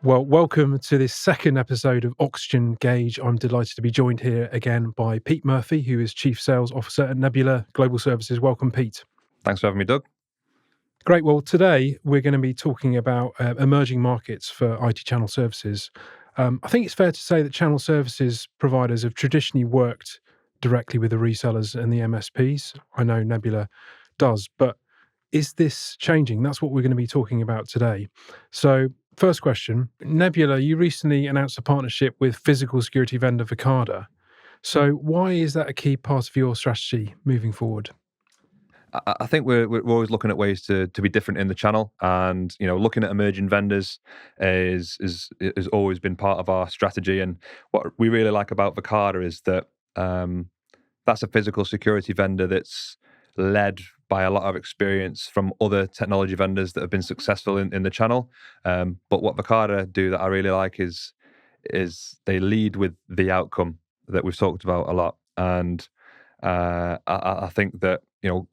Well, welcome to this second episode of Oxygen Gage. I'm delighted to be joined here again by Pete Murphy, who is Chief Sales Officer at Nebula Global Services. Welcome, Pete. Thanks for having me, Doug. Great. Well, today we're going to be talking about emerging markets for IT channel services. I think it's fair to say that channel services providers have traditionally worked directly with the resellers and the MSPs. I know Nebula does, but is this changing? That's what we're going to be talking about today. So, first question, Nebula, you recently announced a partnership with Physical Security Vendor Verkada. So why is that a key part of your strategy moving forward? I think we're always looking at ways to be different in the channel, and looking at emerging vendors is always been part of our strategy. And what we really like about Verkada is that that's a physical security vendor that's led by a lot of experience from other technology vendors that have been successful in the channel. But what Verkada do that I really like is they lead with the outcome that we've talked about a lot. And I think that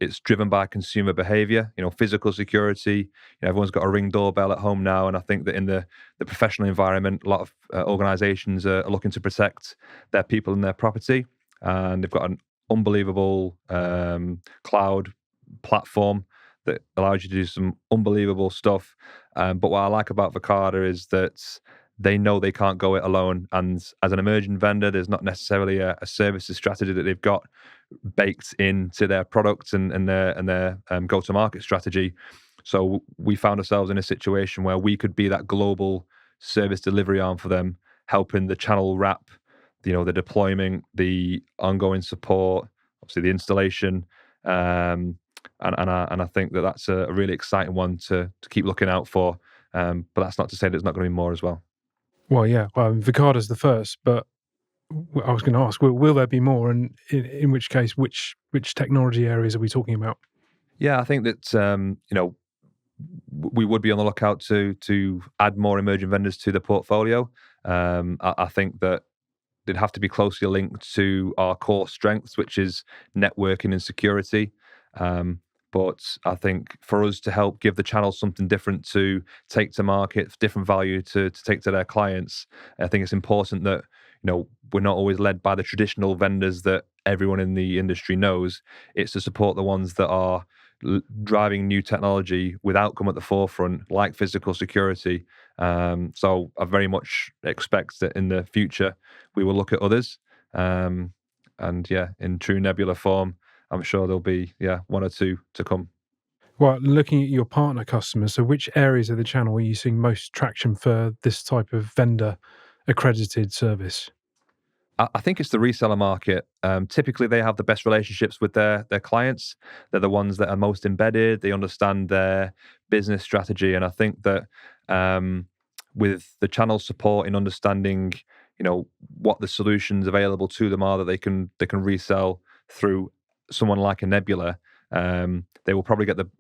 it's driven by consumer behavior. Physical security. Everyone's got a Ring doorbell at home now, and I think that in the professional environment, a lot of organizations are looking to protect their people and their property, and they've got an unbelievable cloud platform that allows you to do some unbelievable stuff. But what I like about Verkada is that they know they can't go it alone. And as an emerging vendor, there's not necessarily a services strategy that they've got baked into their products and their go-to-market strategy. So we found ourselves in a situation where we could be that global service delivery arm for them, helping the channel wrap, the deployment, the ongoing support, obviously the installation. And I think that that's a really exciting one to keep looking out for. But that's not to say there's not going to be more as well. Well, yeah, Verkada's the first, but I was going to ask, will there be more? And in which case, which technology areas are we talking about? Yeah, I think that we would be on the lookout to add more emerging vendors to the portfolio. I think that they'd have to be closely linked to our core strengths, which is networking and security. But I think for us to help give the channel something different to take to market, different value to take to their clients, I think it's important that we're not always led by the traditional vendors that everyone in the industry knows. It's to support the ones that are driving new technology with outcome at the forefront, like physical security. So I very much expect that in the future we will look at others. And yeah, in true Nebula form, I'm sure there'll be one or two to come. Well, looking at your partner customers, so which areas of the channel are you seeing most traction for this type of vendor accredited service? I think it's the reseller market. Typically, they have the best relationships with their clients. They're the ones that are most embedded. They understand their business strategy, and I think that with the channel support in understanding, what the solutions available to them are that they can resell through someone like a Nebula, they will probably get the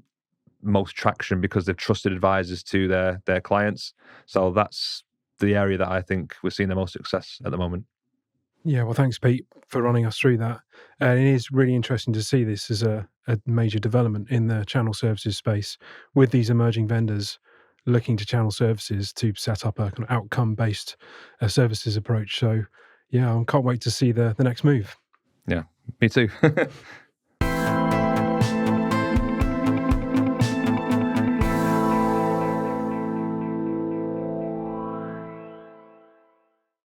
most traction because they've trusted advisors to their clients. So that's the area that I think we're seeing the most success at the moment. Yeah, well, thanks, Pete, for running us through that. And it is really interesting to see this as a major development in the channel services space with these emerging vendors looking to channel services to set up a kind of outcome-based services approach. So, yeah, I can't wait to see the next move. Yeah, me too.